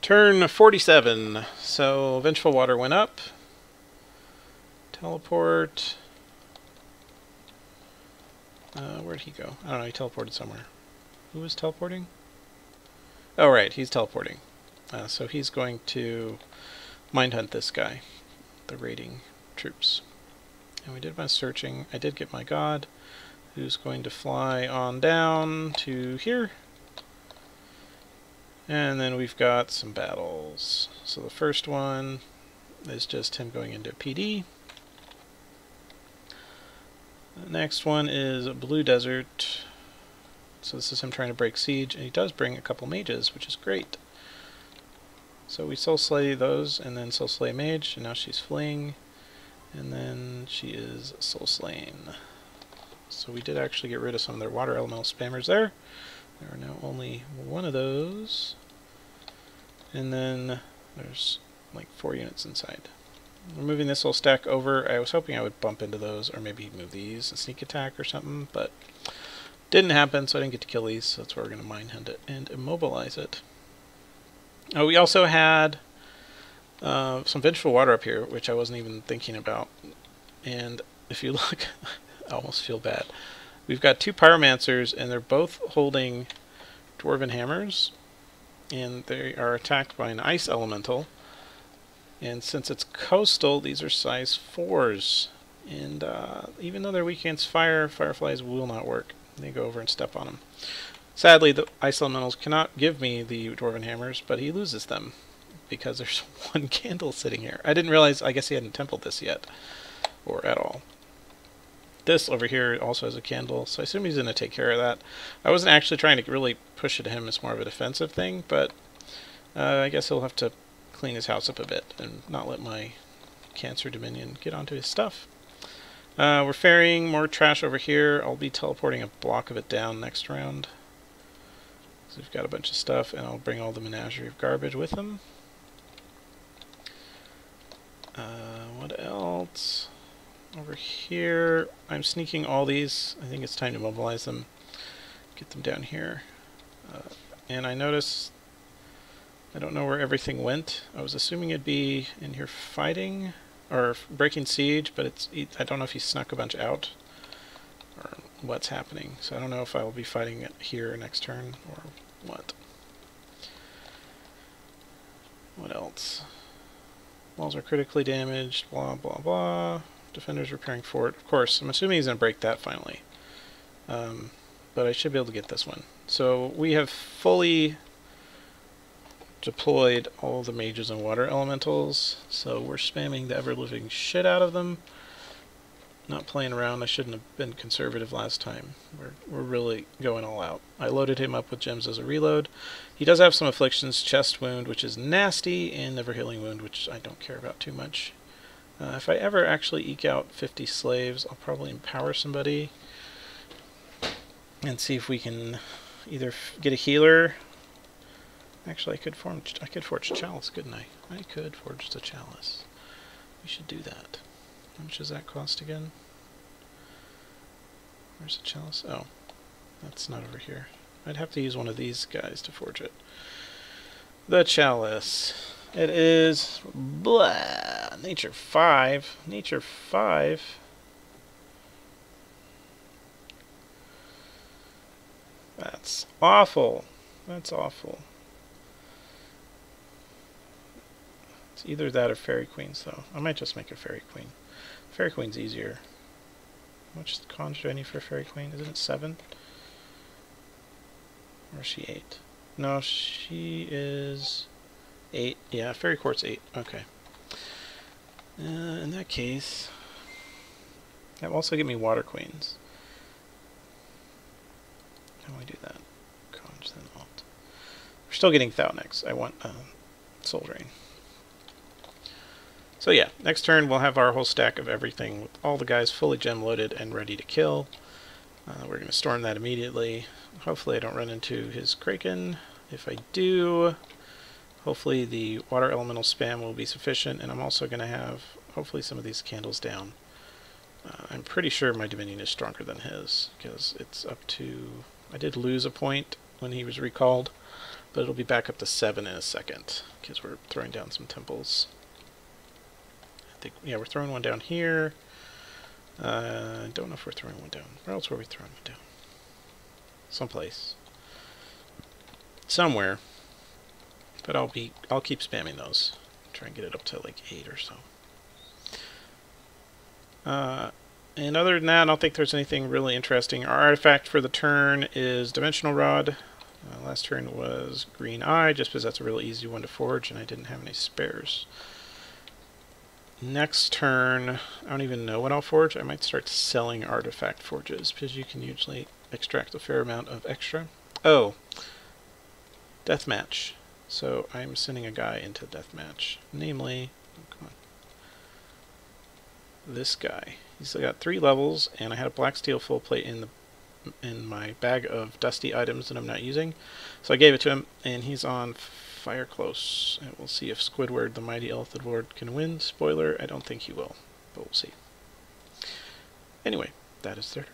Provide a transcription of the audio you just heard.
Turn 47. So Vengeful Water went up. Teleport. Where'd he go? I don't know, he teleported somewhere. Who was teleporting? Oh, right, he's teleporting. So he's going to mind hunt this guy, the raiding troops. And we did a bunch of searching. I did get my god, who's going to fly on down to here. And then we've got some battles. So the first one is just him going into PD. The next one is Blue Desert. So this is him trying to break siege, and he does bring a couple mages, which is great. So we soul slay those, and then soul slay mage, and now she's fleeing, and then she is soul slain. So we did actually get rid of some of their water elemental spammers there. There are now only one of those, and then there's like 4 units inside. We're moving this whole stack over. I was hoping I would bump into those, or maybe move these and sneak attack or something, but didn't happen, so I didn't get to kill these, so that's why we're going to mind hunt it and immobilize it. Oh, we also had some Vengeful Water up here, which I wasn't even thinking about. And if you look, I almost feel bad. We've got 2 Pyromancers, and they're both holding Dwarven Hammers, and they are attacked by an Ice Elemental. And since it's coastal, these are size 4s. And even though they're weak against fire, Fireflies will not work. They go over and step on them. Sadly, the Ice Elementals cannot give me the Dwarven Hammers, but he loses them because there's 1 candle sitting here. I didn't realize, I guess he hadn't templed this yet, or at all. This over here also has a candle, so I assume he's going to take care of that. I wasn't actually trying to really push it to him as more of a defensive thing, but I guess he'll have to clean his house up a bit and not let my Cancer Dominion get onto his stuff. We're ferrying more trash over here. I'll be teleporting a block of it down next round. So we've got a bunch of stuff, and I'll bring all the menagerie of garbage with them. What else? Over here, I'm sneaking all these. I think it's time to mobilize them. Get them down here. And I noticed, I don't know where everything went. I was assuming it'd be in here fighting or breaking siege, but I don't know if he snuck a bunch out or what's happening. So I don't know if I will be fighting it here next turn or what. What else? Walls are critically damaged, blah blah blah. Defenders repairing fort. Of course, I'm assuming he's going to break that finally. But I should be able to get this one. So we have fully deployed all the mages and water elementals, so we're spamming the ever-living shit out of them. Not playing around. I shouldn't have been conservative last time. We're really going all out. I loaded him up with gems as a reload. He does have some afflictions, chest wound, which is nasty, and never healing wound, which I don't care about too much. If I ever actually eke out 50 slaves, I'll probably empower somebody and see if we can either get a healer. Actually, I could forge a chalice, couldn't I? I could forge the chalice. We should do that. How much does that cost again? Where's the chalice? Oh, that's not over here. I'd have to use one of these guys to forge it. The chalice. It is blah, nature 5. Nature 5. That's awful. That's awful. It's either that or Fairy Queens, though. I might just make a Fairy Queen. Fairy Queen's easier. How much cons do I need for a Fairy Queen? Isn't it 7? Or is she 8? No, she is 8. Yeah, Fairy Court's 8. Okay. In that case, that will also give me Water Queens. How do I do that? Cons, then Alt. We're still getting Thaunex. I want Soul Drain. So yeah, next turn we'll have our whole stack of everything with all the guys fully gem loaded and ready to kill. We're going to storm that immediately. Hopefully I don't run into his Kraken. If I do, hopefully the water elemental spam will be sufficient, and I'm also going to have hopefully some of these candles down. I'm pretty sure my Dominion is stronger than his, because it's up to... I did lose a point when he was recalled, But it'll be back up to 7 in a second, because we're throwing down some temples. I think, yeah, we're throwing one down here. I don't know if we're throwing one down. Where else were we throwing one down? Someplace. Somewhere. But I'll keep spamming those. Try and get it up to like 8 or so. And other than that, I don't think there's anything really interesting. Our artifact for the turn is Dimensional Rod. Last turn was Green Eye, just because that's a really easy one to forge, and I didn't have any spares. Next turn, I don't even know what I'll forge. I might start selling artifact forges, because you can usually extract a fair amount of extra. Oh, Deathmatch. So I'm sending a guy into Deathmatch, namely, oh, come on, this guy. He's got 3 levels, and I had a black steel full plate in my bag of dusty items that I'm not using. So I gave it to him, and he's on Fire Close. And we'll see if Squidward, the mighty Illithid Lord, can win. Spoiler, I don't think he will, but we'll see. Anyway, that is their turn.